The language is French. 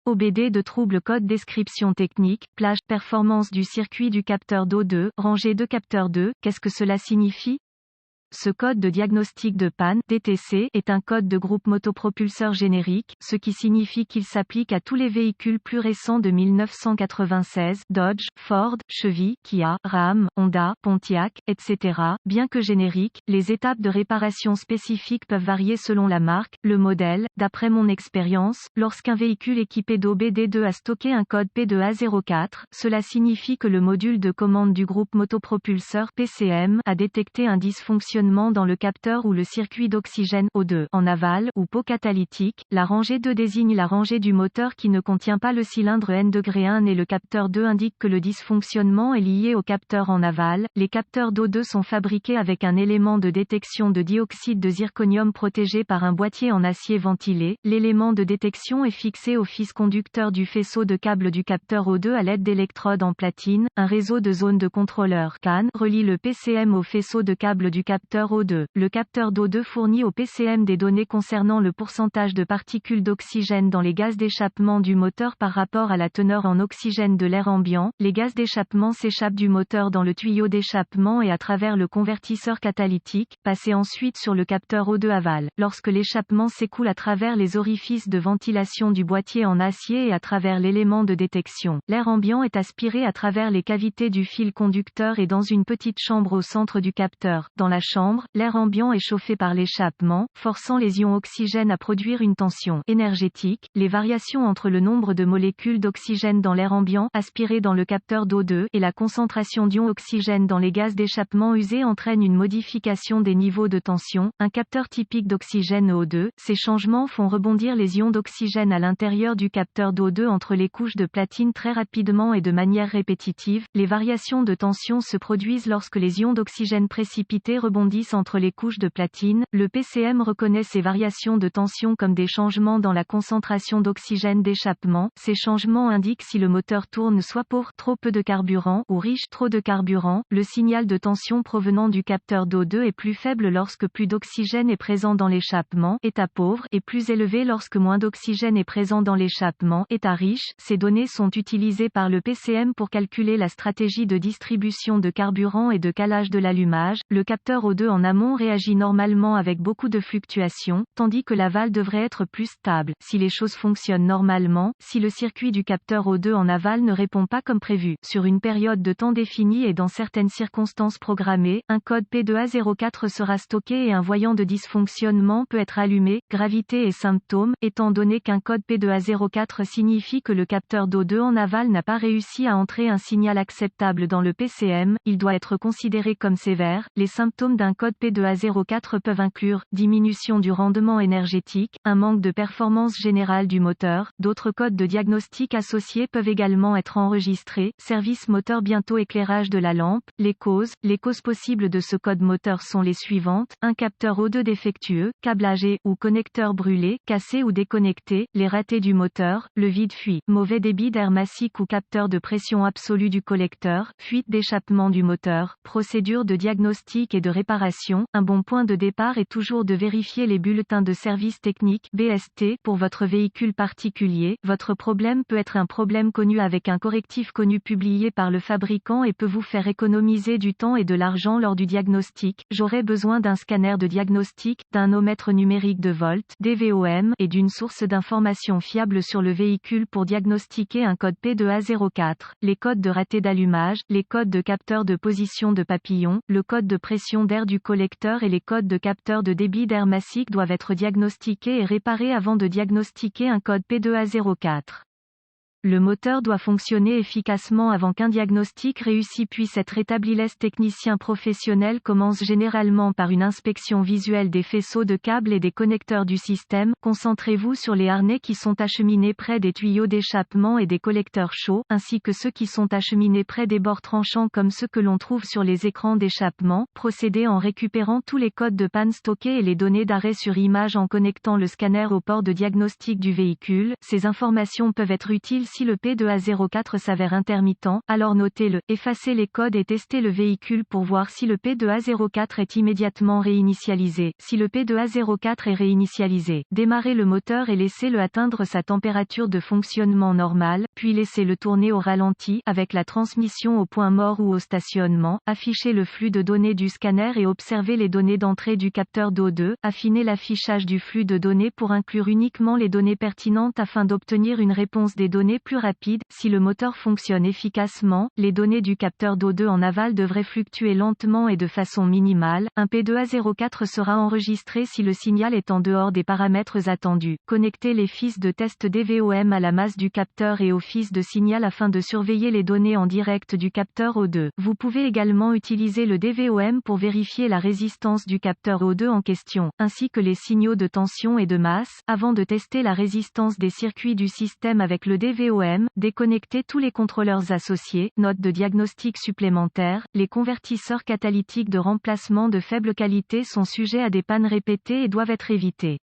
OBD de trouble code description technique, plage, performance du circuit du capteur d'O2, rangée de capteur 2, qu'est-ce que cela signifie? Ce code de diagnostic de panne, DTC, est un code de groupe motopropulseur générique, ce qui signifie qu'il s'applique à tous les véhicules plus récents de 1996, Dodge, Ford, Chevy, Kia, Ram, Honda, Pontiac, etc. Bien que génériques, les étapes de réparation spécifiques peuvent varier selon la marque, le modèle. D'après mon expérience, lorsqu'un véhicule équipé d'OBD2 a stocké un code P2A04, cela signifie que le module de commande du groupe motopropulseur PCM a détecté un dysfonctionnement dans le capteur ou le circuit d'oxygène O2 en aval ou pot catalytique. La rangée 2 désigne la rangée du moteur qui ne contient pas le cylindre N-1 et le capteur 2 indique que le dysfonctionnement est lié au capteur en aval. Les capteurs d'O2 sont fabriqués avec un élément de détection de dioxyde de zirconium protégé par un boîtier en acier ventilé. L'élément de détection est fixé au fil conducteur du faisceau de câble du capteur O2 à l'aide d'électrodes en platine. Un réseau de zones de contrôleur CAN relie le PCM au faisceau de câble du capteur O2. Le capteur d'O2 fournit au PCM des données concernant le pourcentage de particules d'oxygène dans les gaz d'échappement du moteur par rapport à la teneur en oxygène de l'air ambiant. Les gaz d'échappement s'échappent du moteur dans le tuyau d'échappement et à travers le convertisseur catalytique, passé ensuite sur le capteur O2 aval. Lorsque l'échappement s'écoule à travers les orifices de ventilation du boîtier en acier et à travers l'élément de détection, l'air ambiant est aspiré à travers les cavités du fil conducteur et dans une petite chambre au centre du capteur. Dans la chambre, l'air ambiant est chauffé par l'échappement, forçant les ions oxygène à produire une tension énergétique. Les variations entre le nombre de molécules d'oxygène dans l'air ambiant aspiré dans le capteur d'O2 et la concentration d'ions oxygène dans les gaz d'échappement usés entraînent une modification des niveaux de tension. Un capteur typique d'oxygène O2, ces changements font rebondir les ions d'oxygène à l'intérieur du capteur d'O2 entre les couches de platine très rapidement et de manière répétitive. Les variations de tension se produisent lorsque les ions d'oxygène précipités rebondissent entre les couches de platine. Le PCM reconnaît ces variations de tension comme des changements dans la concentration d'oxygène d'échappement. Ces changements indiquent si le moteur tourne soit pauvre, trop peu de carburant, ou riche, trop de carburant. Le signal de tension provenant du capteur d'O2 est plus faible lorsque plus d'oxygène est présent dans l'échappement, état pauvre, et plus élevé lorsque moins d'oxygène est présent dans l'échappement, état riche. Ces données sont utilisées par le PCM pour calculer la stratégie de distribution de carburant et de calage de l'allumage. Le capteur O2 en amont réagit normalement avec beaucoup de fluctuations, tandis que l'aval devrait être plus stable. Si les choses fonctionnent normalement, si le circuit du capteur O2 en aval ne répond pas comme prévu, sur une période de temps définie et dans certaines circonstances programmées, un code P2A04 sera stocké et un voyant de dysfonctionnement peut être allumé. Gravité et symptômes, étant donné qu'un code P2A04 signifie que le capteur d'O2 en aval n'a pas réussi à entrer un signal acceptable dans le PCM, il doit être considéré comme sévère. Les symptômes d'un code P2A04 peuvent inclure diminution du rendement énergétique, un manque de performance générale du moteur. D'autres codes de diagnostic associés peuvent également être enregistrés. Service moteur bientôt éclairage de la lampe. Les causes possibles de ce code moteur sont les suivantes: un capteur O2 défectueux, câblage ou connecteur brûlé, cassé ou déconnecté, les ratés du moteur, le vide-fuit, mauvais débit d'air massique ou capteur de pression absolue du collecteur, fuite d'échappement du moteur. Procédure de diagnostic et de réparation. Un bon point de départ est toujours de vérifier les bulletins de service technique (BST) pour votre véhicule particulier. Votre problème peut être un problème connu avec un correctif connu publié par le fabricant et peut vous faire économiser du temps et de l'argent lors du diagnostic. J'aurai besoin d'un scanner de diagnostic, d'un ohmètre numérique de volt (DVOM) et d'une source d'information fiable sur le véhicule pour diagnostiquer un code P2A04. Les codes de raté d'allumage, les codes de capteur de position de papillon, le code de pression d'air du collecteur et les codes de capteur de débit d'air massique doivent être diagnostiqués et réparés avant de diagnostiquer un code P2A04. Le moteur doit fonctionner efficacement avant qu'un diagnostic réussi puisse être établi. Les techniciens professionnels commencent généralement par une inspection visuelle des faisceaux de câbles et des connecteurs du système. Concentrez-vous sur les harnais qui sont acheminés près des tuyaux d'échappement et des collecteurs chauds, ainsi que ceux qui sont acheminés près des bords tranchants comme ceux que l'on trouve sur les écrans d'échappement. Procédez en récupérant tous les codes de panne stockés et les données d'arrêt sur image en connectant le scanner au port de diagnostic du véhicule. Ces informations peuvent être utiles si le P2A04 s'avère intermittent, alors notez-le, effacez les codes et testez le véhicule pour voir si le P2A04 est immédiatement réinitialisé. Si le P2A04 est réinitialisé, démarrez le moteur et laissez-le atteindre sa température de fonctionnement normale, puis laissez-le tourner au ralenti, avec la transmission au point mort ou au stationnement, affichez le flux de données du scanner et observez les données d'entrée du capteur d'O2, affinez l'affichage du flux de données pour inclure uniquement les données pertinentes afin d'obtenir une réponse des données plus rapide. Si le moteur fonctionne efficacement, les données du capteur d'O2 en aval devraient fluctuer lentement et de façon minimale. Un P2A04 sera enregistré si le signal est en dehors des paramètres attendus. Connectez les fils de test DVOM à la masse du capteur et au fils de signal afin de surveiller les données en direct du capteur O2. Vous pouvez également utiliser le DVOM pour vérifier la résistance du capteur O2 en question, ainsi que les signaux de tension et de masse. Avant de tester la résistance des circuits du système avec le DVOM, déconnectez tous les contrôleurs associés. Note de diagnostic supplémentaire, les convertisseurs catalytiques de remplacement de faible qualité sont sujets à des pannes répétées et doivent être évités.